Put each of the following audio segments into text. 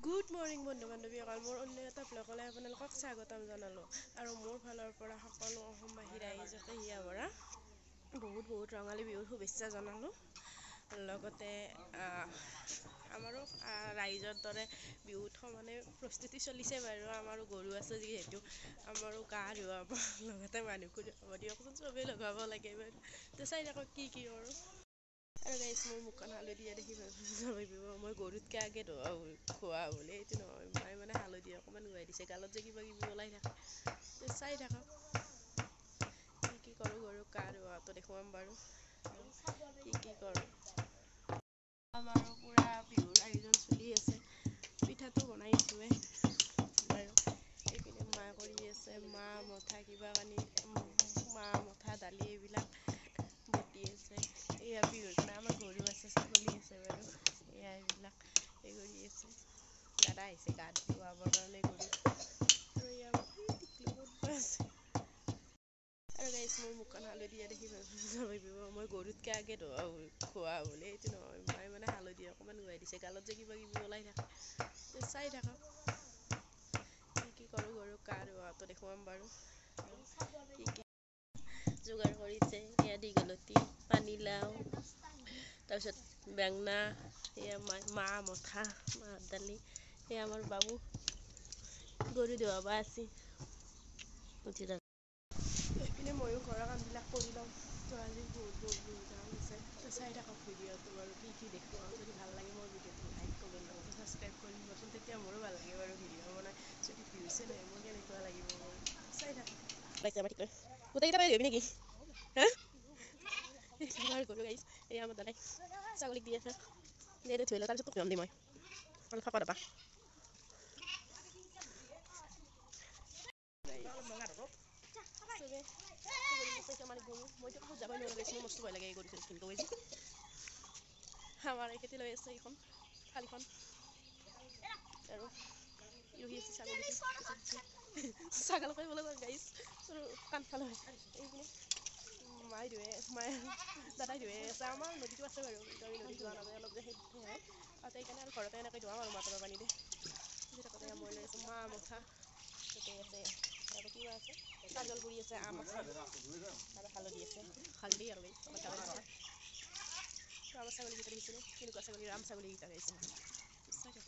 Good morning বন্ধু বান্ধৱীসকল, মোৰ অন্য এটা ব্লগলৈ আপোনালোকক স্বাগতম জনালোঁ। আৰু মোৰ ফালৰ পৰা সকলো অসমবাসী ৰাইজকে হিয়া ভৰা বহুত ৰঙালী বিহুৰ শুভেচ্ছা জনালোঁ। লগতে আমাৰো ৰাইজৰ দৰে বিহুত সমানে প্ৰস্তুতি চলিছে বাৰু। আমাৰো গৰু আছে যিহেতু আমাৰো গা ধুৱাব, লগতে মানুহকো ধুৱাব দিয়কচোন, চবেই লগাব লাগে বাৰু। তো চাই থাকক কি কৰোঁ। আৰু গাইছ, মোৰ মুখখন হালধীয়া দেখি ভাবিব মই গৰুতকৈ আগে খোৱা বুলি। এইটো নহয়, মায়ে মানে হালধি অকণমান উহাই দিছে, গালত যে কিবা কিবি ওলাই থাকে। তো চাই থাকক কি কৰোঁ। গৰুক গা ধুৱাওঁতে দেখুৱাম বাৰু কি কৰোঁ। আমাৰো পূৰা বিহুৰ আয়োজন চলি আছে। পিঠাটো বনাইছোঁৱে বাৰু। এইপিনে মা কৰি আছে, মাহ মঠা কিবা কানি, মাহ মঠা দালি এইবিলাক বটি আছে। এয়া বিহুৰ কাৰণে আমাৰ গৰু আছে, ছাগলী আছে বাৰু। এয়া এইবিলাক এই কৰি আছে। দাদা আহিছে গা ধুৱাবৰ কাৰণে গৰু। আৰু এয়া টিকলি ক'ত আছে। আৰু গাইছ, মোৰ মুখখন হালধীয়া দেখি ভাবিব মই গৰুতকৈ আগে খোৱা বুলি। এইটো নহয়, মায়ে মানে হালধি অকণমান উহাই দিছে, গালত যে কিবা কিবি ওলাই থাকে। তো চাই থাকক কি কৰোঁ। গৰুক গা ধুৱাওঁতে দেখুৱাম বাৰু কি যোগাৰ কৰিছে। এয়া দীঘলতি, পানীলাও, তাৰপিছত বেঙেনা, এয়া মাহ মঠা, মাহ দালি। এয়া আমাৰ বাবু গৰু ধুৱাব আছে। এইপিনে ময়ো ঘৰৰ কামবিলাক কৰি লওঁ। তো আজি বহুত কাম আছে। তো চাই থাকক ভিডিঅ'টো বাৰু কি দেখুৱাওঁ। যদি ভাল লাগে মোৰ ভিডিঅ'টো লাইক কমেণ্ট লগতে ছাবস্ক্ৰাইব কৰি দিবচোন, তেতিয়া মোৰো ভাল লাগে বাৰু ভিডিঅ' বনাই। যদি ভিউছে নাই মোৰ কেনেকুৱা লাগিব বাৰু। চাই থাকক। গোটেইকেইটা পাই নেকি হা গৰু গাইছ। এয়া আমাৰ দাদাই ছাগলীক দি আছে। ধুই লওঁ, তাৰপিছত খুৱাম দি মই অলপ ফাপা দাপা। মইতো কাষত যাবই নোৱাৰোঁ গাইছ, মোৰ মস্ত ভয় লাগে এই গৰু চৰু যে। আমাৰ এই খেতি লৈ আছে এইখন খালীখন। আৰু ৰহি আছে ছাগলীটো ছাগাল কৰিবলৈ যাওঁ গাইছ। কাণফালে এইপিনে মায়ে দাদাই ধুৱে আছে। আমাৰ নদীটো আছে বাৰু, কিন্তু আমি নদীত যোৱা নাযায় অলপ যে সেই হয়। সেইকাৰণে আৰু ঘৰতে এনেকৈ ধুৱাম আৰু মটৰৰ পানী দি। থাকোঁতে মই লৈ আছোঁ মাহ মঠা। তাতে আছে তাতে কিবা আছে, কাজল গুড়ি আছে, আম আছে আৰু হালধি আছে। হালধি আৰু গাইছ আমাৰ ছাগলীকেইটা দেখিছেনে কেনেকুৱা ছাগলী, ৰাম ছাগলীকেইটা গাইছে। চাই থাকক।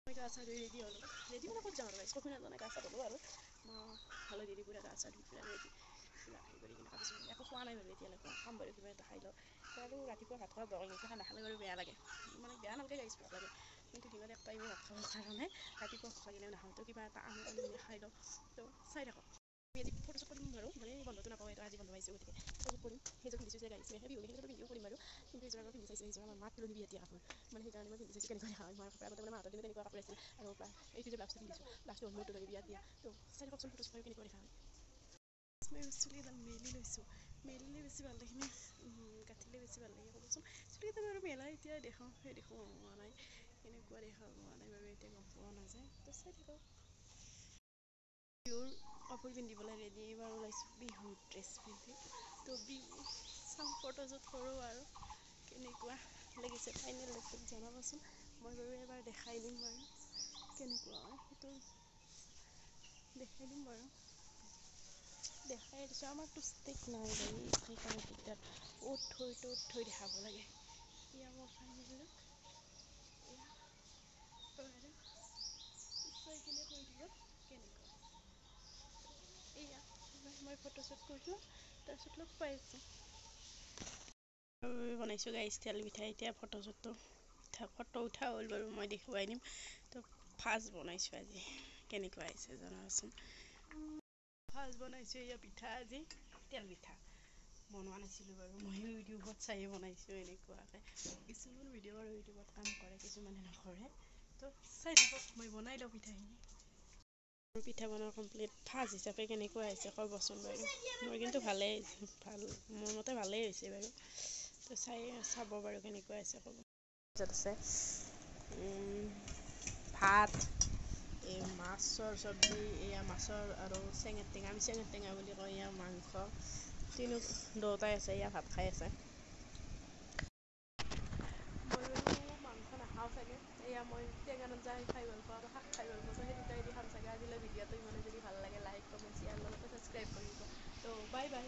মই গা চা ধুই ৰেডি হ'লোঁ। ৰেডি মানে ক'ত যাওঁ আৰু স্কুল নাজানে গা চা ধুলোঁ আৰু হালধি দি পুৰা গা চা ধুই পুৰা ৰেডি হেৰি কৰি কিনে কাপোৰ একো খোৱা নাই বাৰু এতিয়ালৈকে। খাম বাৰু কিবা এটা খাই লওঁ। আৰু ৰাতিপুৱা ভাত খোৱা দৰকাৰ নেকি, নাখালে বাৰু বেয়া লাগে। মানে বেয়া নালাগে গাইছ, ভোক লাগে। কিন্তু দিনত এক টাইমে ভাত খাবৰ কাৰণে ৰাতিপুৱা ভোক লাগিলে নাখাওঁ। তো কিবা এটা আনি খাই লওঁ। তো চাই থাকক। আমি আজি ফটোশ্বুট কৰিম বাৰু, মানে বন্ধটো নাপাওঁ। আজি বন্ধ পাইছোঁ গতিকে ফটোশ্বুট কৰিম। সেইযোৰ পিন্ধিছোঁ যে গাইছে বিহু সেইযোৰতো ভিডিঅ' কৰিম বাৰু। কিন্তু এইযোৰ আগত পিন্ধি চাইছোঁ, সেইযোৰ আমাৰ মাক তুলনি বিয়া দিয়া কাপোৰ। মানে সেইকাৰণে মই পিন্ধি চাইছোঁ কেনেকুৱা দেখা হয়। মই কাপোৰ আগতে মানে মাহঁতৰ দিনত তেনেকুৱা কাপোৰ আছিল। আৰু এইটো যে ব্লাউজটো পিন্ধিছোঁ, ব্লাউজটো হ'ল মোৰ তুলনি বিয়াত দিয়া। তো চাই থাককচোন ফটোশ্বুট কৰি কেনেকুৱা দেখা হয়। মই চুলিকেইডাল মেলি লৈছোঁ। মেলিলে বেছি ভাল লাগেনে গাঁঠিলে বেছি ভাল লাগে ক'বচোন। চুলিকেইডাল বাৰু মেলা এতিয়া দেখোৱা নাই কেনেকুৱা দেখা দেখা পোৱা নাই বাৰু, এতিয়া গম পোৱা নাযায়। তো চাই থাকক। বিহুৰ কাপোৰ পিন্ধিবলৈ ৰেডি এইবাৰ ওলাইছোঁ বিহুৰ ড্ৰেছ পিন্ধি। তো বিহু চাওঁ ফটোশ্বুট কৰোঁ আৰু কেনেকুৱা লাগিছে ফাইনেল লুকটোত জনাবচোন। মই বাৰু এবাৰ দেখাই দিম বাৰু কেনেকুৱা হয়, সেইটো দেখাই দিম বাৰু। দেখাই দিছোঁ, আমাৰতো ষ্টিক নাই বাৰু সেইকাৰণে দিগদাৰ। থৈ দেখাব লাগে। এয়া মোৰ ফাইনেল লুক, এয়া আৰু চাই কিনে কৈ দিব কেনেকুৱা। এয়া মই ফটোশ্বুট কৰিলোঁ, তাৰপিছত লগ পাই আছোঁ। বনাইছোঁ গাইছ তেল পিঠা। এতিয়া ফটো উঠা হ'ল বাৰু, মই দেখুৱাই দিম। তো ফাৰ্ষ্ট বনাইছোঁ আজি, কেনেকুৱা আহিছে জনাবচোন। ফাৰ্ষ্ট বনাইছোঁ এয়া পিঠা আজি, তেল পিঠা। বনোৱা নাছিলোঁ বাৰু, মই ইউটিউবত চায়ে বনাইছোঁ এনেকুৱাকৈ। কিছুমান ভিডিঅ' আৰু ইউটিউবত কাম কৰে, কিছুমানে নকৰে। তো চাই থাকক, মই বনাই লওঁ পিঠাখিনি। মোৰ পিঠা বনোৱা কমপ্লিট। ফাৰ্ষ্ট হিচাপে কেনেকুৱা আহিছে ক'বচোন বাৰু। মোৰ কিন্তু ভালেই, মোৰ মতে ভালেই হৈছে বাৰু। তো চাব বাৰু কেনেকুৱা হৈছে ক'ব। তাৰপিছত আছে ভাত, এই মাছৰ চব্জি, এয়া মাছৰ আৰু চেঙেৰ টেঙা, আমি চেঙেৰ টেঙা বুলি কওঁ। এয়া মাংস, দুয়োটাই আছে। এয়া ভাত খাই আছে। মই বাৰু মাংস নাখাওঁ চাগে, এয়া মই টেঙাৰ আঞ্জা খাই ভাল পাওঁ আৰু শাক খাই ভাল পাওঁ। তো সেই দুটাই দি খাম চাগে। আজিলৈ ভিডিঅ'টো ইমানে, যদি ভাল লাগে লাইক কমেণ্ট শ্বেয়াৰ লগতে ছাবস্ক্ৰাইব কৰিব। তো বাই বাই।